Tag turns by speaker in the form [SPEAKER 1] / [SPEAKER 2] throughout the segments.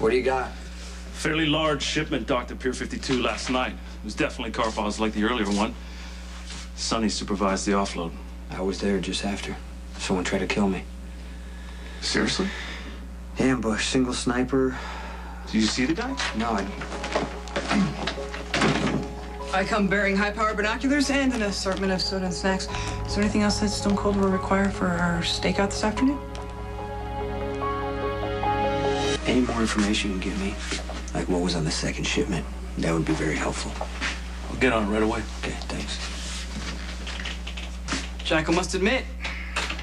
[SPEAKER 1] What do you got?
[SPEAKER 2] Fairly large shipment docked at Pier 52 last night. It was definitely Karpov's like the earlier one. Sonny supervised the offload.
[SPEAKER 1] I was there just after. Someone tried to kill me.
[SPEAKER 2] Seriously?
[SPEAKER 1] Ambush, single sniper.
[SPEAKER 2] Did you see the guy?
[SPEAKER 1] No,
[SPEAKER 3] I come bearing high-powered binoculars and an assortment of soda and snacks. Is there anything else that Stone Cold will require for our stakeout this afternoon?
[SPEAKER 1] Any more information you can give me, like what was on the second shipment, that would be very helpful.
[SPEAKER 2] I'll get on it right away.
[SPEAKER 1] Okay, thanks.
[SPEAKER 3] Jackal must admit,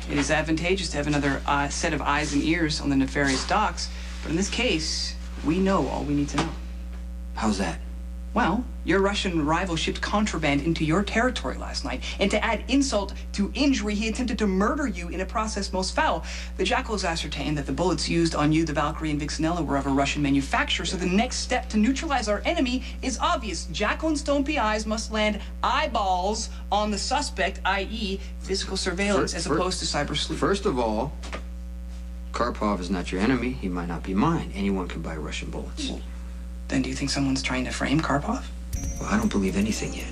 [SPEAKER 3] it is advantageous to have another set of eyes and ears on the nefarious docks, but in this case, we know all we need to know.
[SPEAKER 1] How's that?
[SPEAKER 3] Well, your Russian rival shipped contraband into your territory last night, and to add insult to injury, he attempted to murder you in a process most foul. The Jackal has ascertained that the bullets used on you, the Valkyrie, and Vixenella were of a Russian manufacturer, so the next step to neutralize our enemy is obvious. Jackal and Stone PIs must land eyeballs on the suspect, i.e. physical surveillance, as opposed to cyber sleuth.
[SPEAKER 1] First of all, Karpov is not your enemy. He might not be mine. Anyone can buy Russian bullets.
[SPEAKER 3] Then do you think someone's trying to frame Karpov?
[SPEAKER 1] Well, I don't believe anything yet.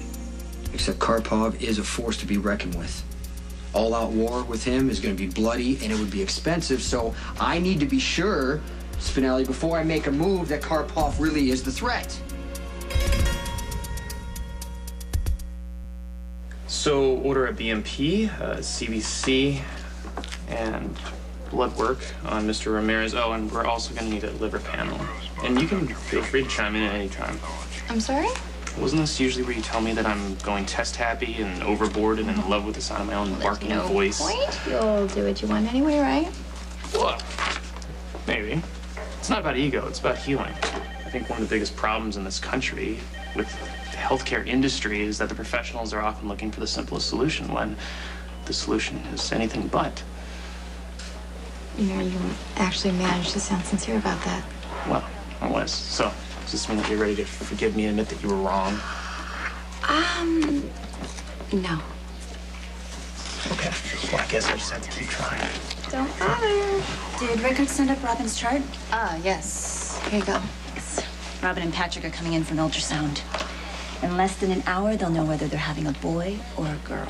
[SPEAKER 1] Except Karpov is a force to be reckoned with. All-out war with him is going to be bloody, and it would be expensive, so I need to be sure, Spinelli, before I make a move, that Karpov really is the threat.
[SPEAKER 4] So, order a BMP, CBC, and blood work on Mr. Ramirez. Oh, and we're also going to need a liver panel. And you can feel free to chime in at any time.
[SPEAKER 5] I'm sorry?
[SPEAKER 4] Wasn't this usually where you tell me that I'm going test happy and overboard and in love with the sound of my own barking voice?
[SPEAKER 5] Point. You'll do what you want anyway, right?
[SPEAKER 4] Well, maybe. It's not about ego, it's about healing. I think one of the biggest problems in this country with the healthcare industry is that the professionals are often looking for the simplest solution when the solution is anything but.
[SPEAKER 5] You know, you actually managed to sound sincere about that.
[SPEAKER 4] Well, I was. So, does this mean that you're ready to forgive me and admit that you were wrong?
[SPEAKER 5] No.
[SPEAKER 4] Okay. Well, I guess I just have to keep trying.
[SPEAKER 5] Don't bother.
[SPEAKER 6] Did Rickard send up Robin's chart?
[SPEAKER 5] Yes. Here you go.
[SPEAKER 6] Robin and Patrick are coming in for an ultrasound. In less than an hour, they'll know whether they're having a boy or a girl.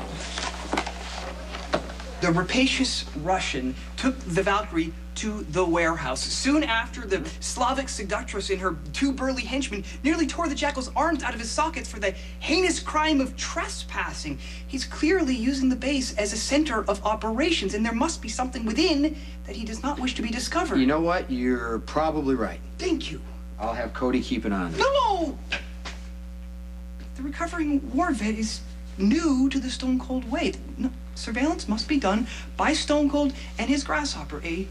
[SPEAKER 3] The rapacious Russian took the Valkyrie to the warehouse. Soon after, the Slavic seductress and her two burly henchmen nearly tore the Jackal's arms out of his sockets for the heinous crime of trespassing. He's clearly using the base as a center of operations, and there must be something within that he does not wish to be discovered.
[SPEAKER 1] You know what? You're probably right.
[SPEAKER 3] Thank you.
[SPEAKER 1] I'll have Cody keep an eye on it.
[SPEAKER 3] No! The recovering war vet is new to the Stone Cold way. No, surveillance must be done by Stone Cold and his grasshopper, a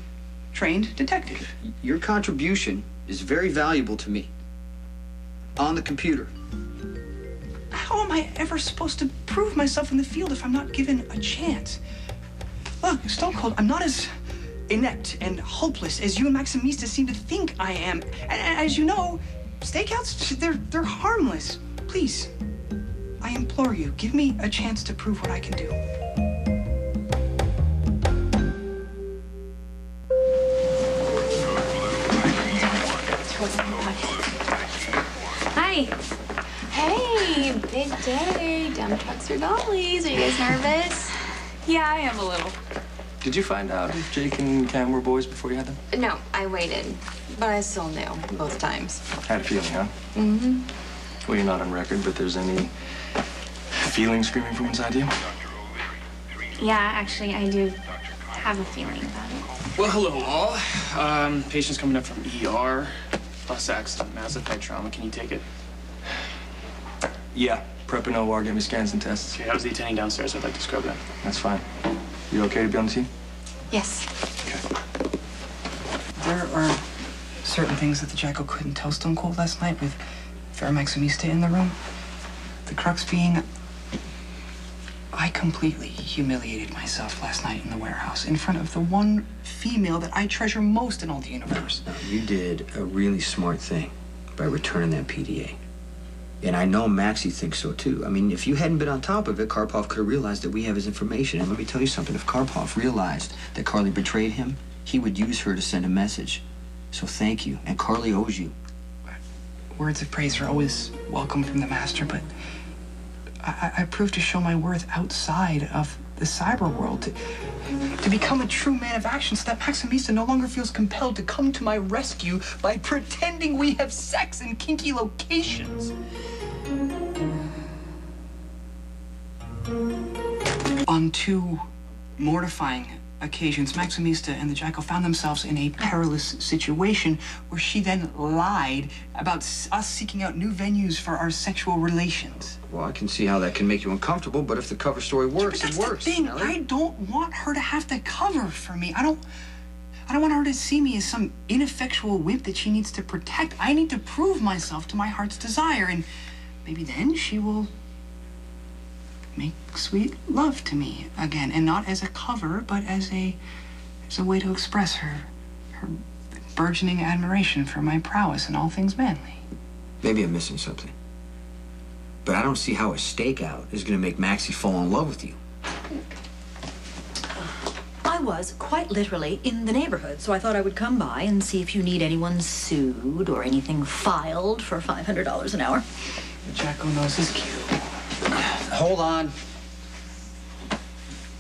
[SPEAKER 3] trained detective.
[SPEAKER 1] Your contribution is very valuable to me. On the computer.
[SPEAKER 3] How am I ever supposed to prove myself in the field if I'm not given a chance? Look, Stone Cold, I'm not as inept and hopeless as you and Maximista seem to think I am. And as you know, stakeouts, they're harmless. Please, I implore you, give me a chance to prove what I can do.
[SPEAKER 5] Hi. Hey, big day. Dump trucks or dollies. Are you guys nervous?
[SPEAKER 7] Yeah, I am a little.
[SPEAKER 8] Did you find out if Jake and Cam were boys before you had them?
[SPEAKER 5] No, I waited. But I still knew both times.
[SPEAKER 8] Had a feeling, huh?
[SPEAKER 5] Mm-hmm.
[SPEAKER 8] Well, you're not on record, but there's any feeling screaming from inside you?
[SPEAKER 7] Yeah, actually, I do have a feeling about it.
[SPEAKER 4] Well, hello, all. Patient's coming up from ER. Bus accident, massive head trauma. Can you take it?
[SPEAKER 8] Yeah. Prep and OR, get me scans and tests.
[SPEAKER 4] Okay, how's the attending downstairs? I'd like to scrub that.
[SPEAKER 8] That's fine. You okay to be on the team?
[SPEAKER 5] Yes.
[SPEAKER 8] Okay.
[SPEAKER 3] There are certain things that the Jackal couldn't tell Stone Cold last night with Fair Maximista in the room. The crux being, I completely humiliated myself last night in the warehouse in front of the one female that I treasure most in all the universe.
[SPEAKER 1] Now, you did a really smart thing by returning that PDA. And I know Maxie thinks so, too. I mean, if you hadn't been on top of it, Karpov could have realized that we have his information. And let me tell you something. If Karpov realized that Carly betrayed him, he would use her to send a message So thank you, and Carly owes you.
[SPEAKER 3] Words of praise are always welcome from the master, but I proved to show my worth outside of the cyber world, to become a true man of action so that Maximista no longer feels compelled to come to my rescue by pretending we have sex in kinky locations. On 2 mortifying occasions, Maximista and the Jackal found themselves in a perilous situation where she then lied about us seeking out new venues for our sexual relations.
[SPEAKER 1] Well, I can see how that can make you uncomfortable, but if the cover story works,
[SPEAKER 3] But
[SPEAKER 1] it
[SPEAKER 3] that's
[SPEAKER 1] works.
[SPEAKER 3] the thing.
[SPEAKER 1] Nellie.
[SPEAKER 3] I don't want her to have to cover for me. I don't want her to see me as some ineffectual wimp that she needs to protect. I need to prove myself to my heart's desire, and maybe then she will make sweet love to me again, and not as a cover, but as a way to express her burgeoning admiration for my prowess in all things manly.
[SPEAKER 1] Maybe I'm missing something. But I don't see how a stakeout is going to make Maxie fall in love with you.
[SPEAKER 6] I was quite literally in the neighborhood, so I thought I would come by and see if you need anyone sued or anything filed for $500 an hour.
[SPEAKER 3] The Jackal knows his cue.
[SPEAKER 1] Hold on.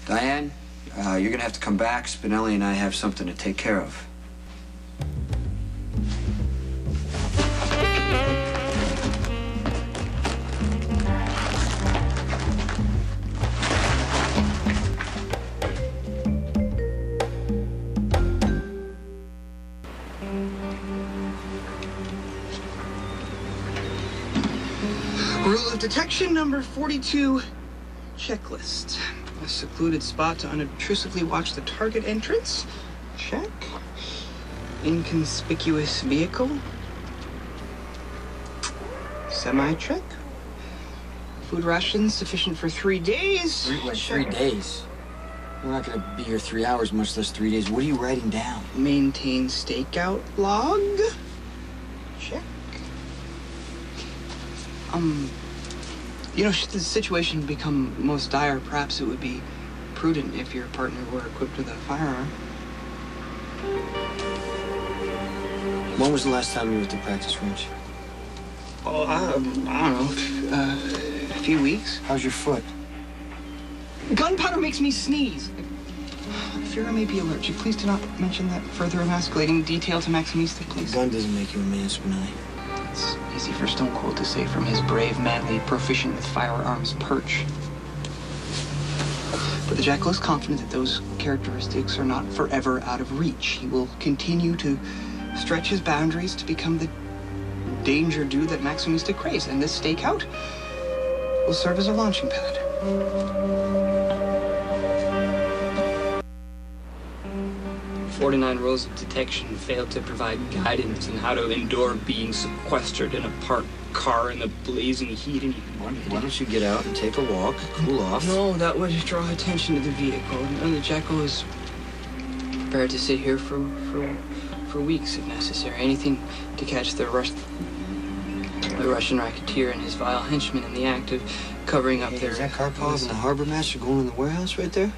[SPEAKER 1] Diane, you're going to have to come back. Spinelli and I have something to take care of.
[SPEAKER 3] Rule of detection number 42, checklist. A secluded spot to unobtrusively watch the target entrance. Check. Inconspicuous vehicle. Semi-check. Food rations sufficient for 3 days.
[SPEAKER 1] Three days? We're not going to be here 3 hours, much less 3 days. What are you writing down?
[SPEAKER 3] Maintain stakeout log. Check. You know, should the situation become most dire, perhaps it would be prudent if your partner were equipped with a firearm.
[SPEAKER 1] When was the last time you were at the practice range?
[SPEAKER 3] Oh, I don't know, a few weeks.
[SPEAKER 1] How's your foot?
[SPEAKER 3] Gunpowder makes me sneeze. I fear I may be allergic. Please do not mention that further emasculating detail to Maximista, please.
[SPEAKER 1] Gun doesn't make you a man, Spinelli.
[SPEAKER 3] It's easy for Stone Cold to say from his brave, manly, proficient with firearms perch. But the Jackal is confident that those characteristics are not forever out of reach. He will continue to stretch his boundaries to become the danger dude that Maximista craves, and this stakeout will serve as a launching pad. 49 rules of detection failed to provide guidance on how to endure being sequestered in a parked car in the blazing heat. And
[SPEAKER 1] Why don't you get out and take a walk, cool off?
[SPEAKER 3] no, that would draw attention to the vehicle. And the Jackal is prepared to sit here for weeks if necessary. Anything to catch the Russian racketeer and his vile henchmen in the act of covering up their...
[SPEAKER 1] Is that Karpov and the harbor master going in the warehouse right there?